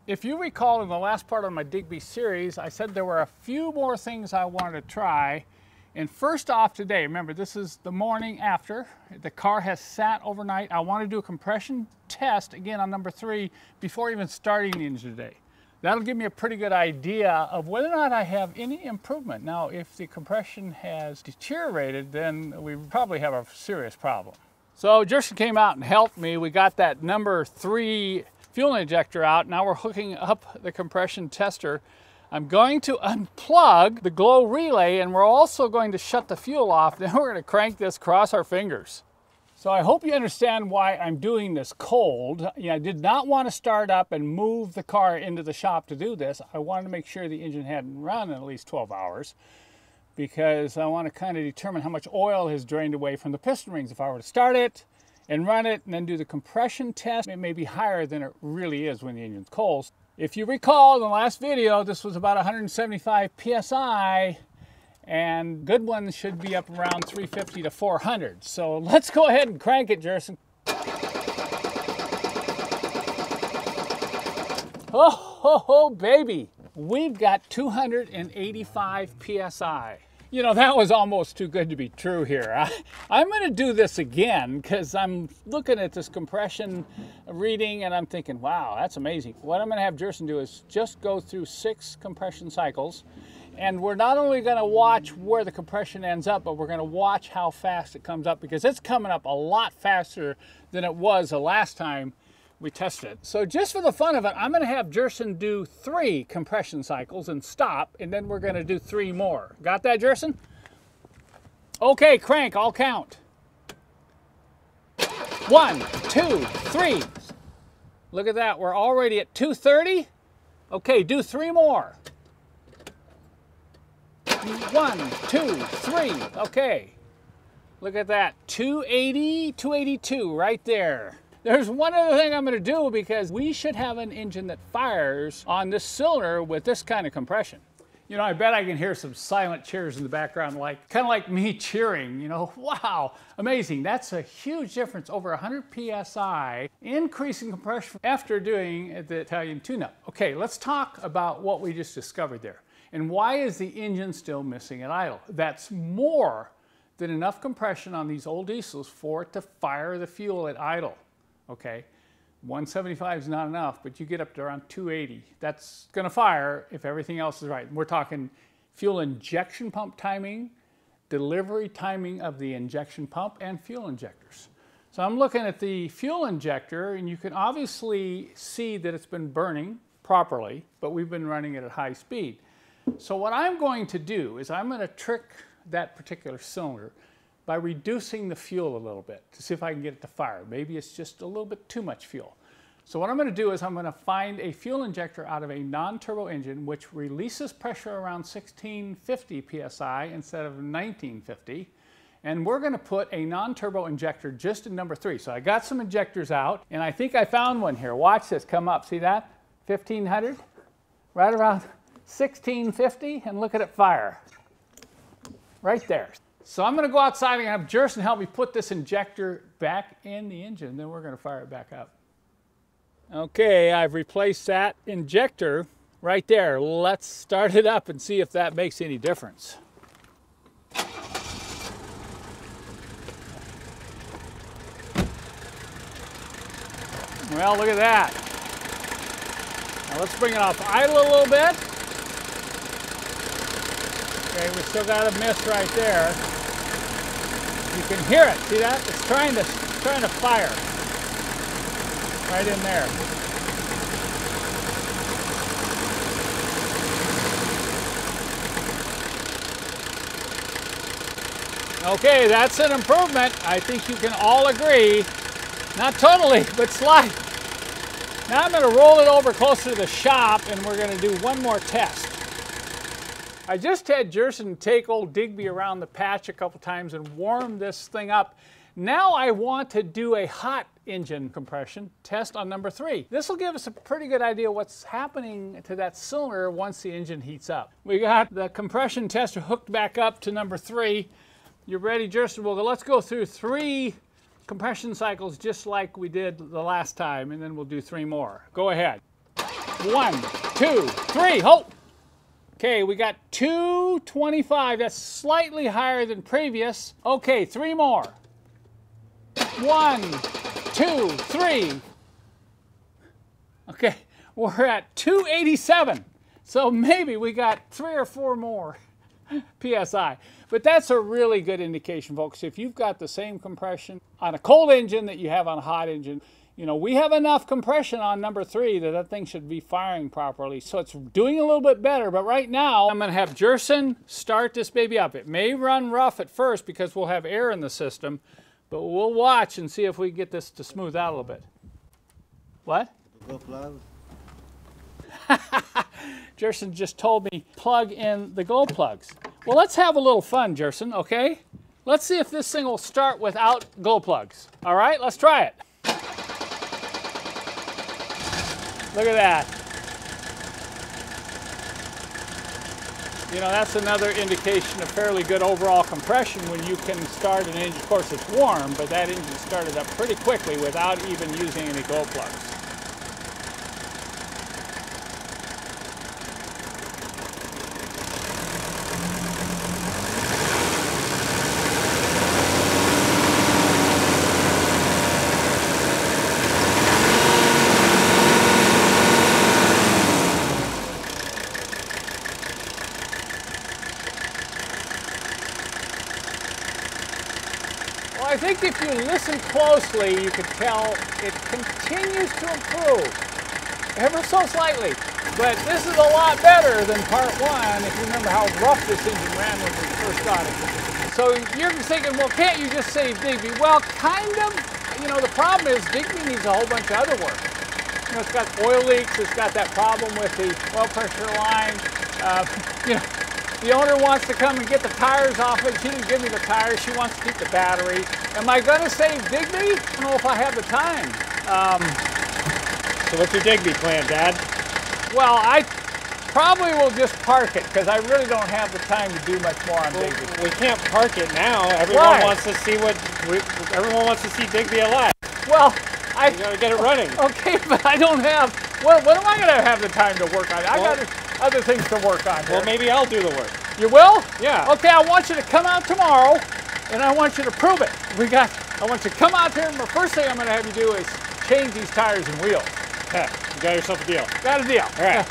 If you recall in the last part of my Digby series, I said there were a few more things I wanted to try. And first off today, remember this is the morning after, the car has sat overnight. I want to do a compression test again on number 3 before even starting the engine today. That'll give me a pretty good idea of whether or not I have any improvement. Now, if the compression has deteriorated, then we probably have a serious problem. So Jerson came out and helped me. We got that number 3 fuel injector out. Now we're hooking up the compression tester. I'm going to unplug the glow relay, and we're also going to shut the fuel off. Then we're going to crank this, cross our fingers. So I hope you understand why I'm doing this cold. I did not want to start up and move the car into the shop to do this. I wanted to make sure the engine hadn't run in at least 12 hours because I want to kind of determine how much oil has drained away from the piston rings. If I were to start it and run it and then do the compression test, it may be higher than it really is when the engine's cold. If you recall in the last video, this was about 175 PSI, and good ones should be up around 350 to 400. So let's go ahead and crank it, Jerson. Oh, ho, ho, baby. We've got 285 PSI. You know, that was almost too good to be true here. I'm going to do this again because I'm looking at this compression reading and I'm thinking, wow, that's amazing. What I'm going to have Jerson do is just go through 6 compression cycles. And we're not only going to watch where the compression ends up, but we're going to watch how fast it comes up because it's coming up a lot faster than it was the last time we tested it. So just for the fun of it, I'm going to have Jerson do 3 compression cycles and stop, and then we're going to do 3 more. Got that, Jerson? Okay, crank, I'll count. 1, 2, 3. Look at that, we're already at 230. Okay, do 3 more. 1, 2, 3. Okay. Look at that. 280, 282 right there. There's one other thing I'm going to do because we should have an engine that fires on this cylinder with this kind of compression. You know, I bet I can hear some silent cheers in the background, kind of like me cheering, you know. Wow, amazing. That's a huge difference, over 100 PSI, increasing compression after doing the Italian tune-up. Okay, let's talk about what we just discovered there. And why is the engine still missing at idle? That's more than enough compression on these old diesels for it to fire the fuel at idle. Okay, 175 is not enough, but you get up to around 280. That's going to fire if everything else is right. We're talking fuel injection pump timing, delivery timing of the injection pump, and fuel injectors. So I'm looking at the fuel injector, and you can obviously see that it's been burning properly, but we've been running it at high speed. So what I'm going to do is I'm going to trick that particular cylinder by reducing the fuel a little bit to see if I can get it to fire. Maybe it's just a little bit too much fuel. So what I'm going to do is I'm going to find a fuel injector out of a non-turbo engine which releases pressure around 1650 PSI instead of 1950. And we're going to put a non-turbo injector just in number 3. So I got some injectors out and I think I found one here. Watch this come up. See that? 1500? Right around 1650, and look at it fire. Right there. So I'm going to go outside and have Jerson help me put this injector back in the engine, and then we're going to fire it back up. Okay, I've replaced that injector right there. Let's start it up and see if that makes any difference. Well, look at that. Now let's bring it off idle a little bit. Okay, we still got a miss right there. You can hear it. See that? It's trying to fire right in there. Okay, that's an improvement. I think you can all agree. Not totally, but slight. Now I'm going to roll it over closer to the shop and we're going to do one more test. I just had Jerson take old Digby around the patch a couple times and warm this thing up. Now I want to do a hot engine compression test on number 3. This will give us a pretty good idea what's happening to that cylinder once the engine heats up. We got the compression tester hooked back up to number 3. You ready, Jerson? Well, let's go through 3 compression cycles just like we did the last time, and then we'll do 3 more. Go ahead. 1, 2, 3, halt. Okay, we got 225. That's slightly higher than previous. Okay, 3 more. 1, 2, 3. Okay, we're at 287. So maybe we got 3 or 4 more PSI. But that's a really good indication, folks. If you've got the same compression on a cold engine that you have on a hot engine, you know, we have enough compression on number 3 that that thing should be firing properly. So it's doing a little bit better. But right now, I'm going to have Jerson start this baby up. It may run rough at first because we'll have air in the system. But we'll watch and see if we get this to smooth out a little bit. What? Go plug. Jerson just told me plug in the glow plugs. Well, let's have a little fun, Jerson, okay? Let's see if this thing will start without glow plugs. All right, let's try it. Look at that. You know, that's another indication of fairly good overall compression when you can start an engine. Of course, it's warm, but that engine started up pretty quickly without even using any glow plugs. I think if you listen closely, you can tell it continues to improve, ever so slightly. But this is a lot better than part 1, if you remember how rough this engine ran when we first got it. So you're thinking, well, can't you just save Digby? Well, kind of. You know, the problem is Digby needs a whole bunch of other work. You know, it's got oil leaks, it's got that problem with the oil pressure line. You know, the owner wants to come and get the tires off it. She didn't give me the tires. She wants to keep the battery. Am I going to save Digby? I don't know if I have the time. So what's your Digby plan, Dad? Well, I probably will just park it because I really don't have the time to do much more on Digby. We can't park it now. Everyone wants to see everyone wants to see Digby alive. Well, you gotta get it running. Okay, but I don't have. Well, when am I going to have the time to work on it? I got other things to work on here. Well, maybe I'll do the work. You will? Yeah. Okay, I want you to come out tomorrow, and I want you to prove it. I want you to come out here, and the first thing I'm going to have you do is change these tires and wheels. Okay, you got yourself a deal. Got a deal. All right.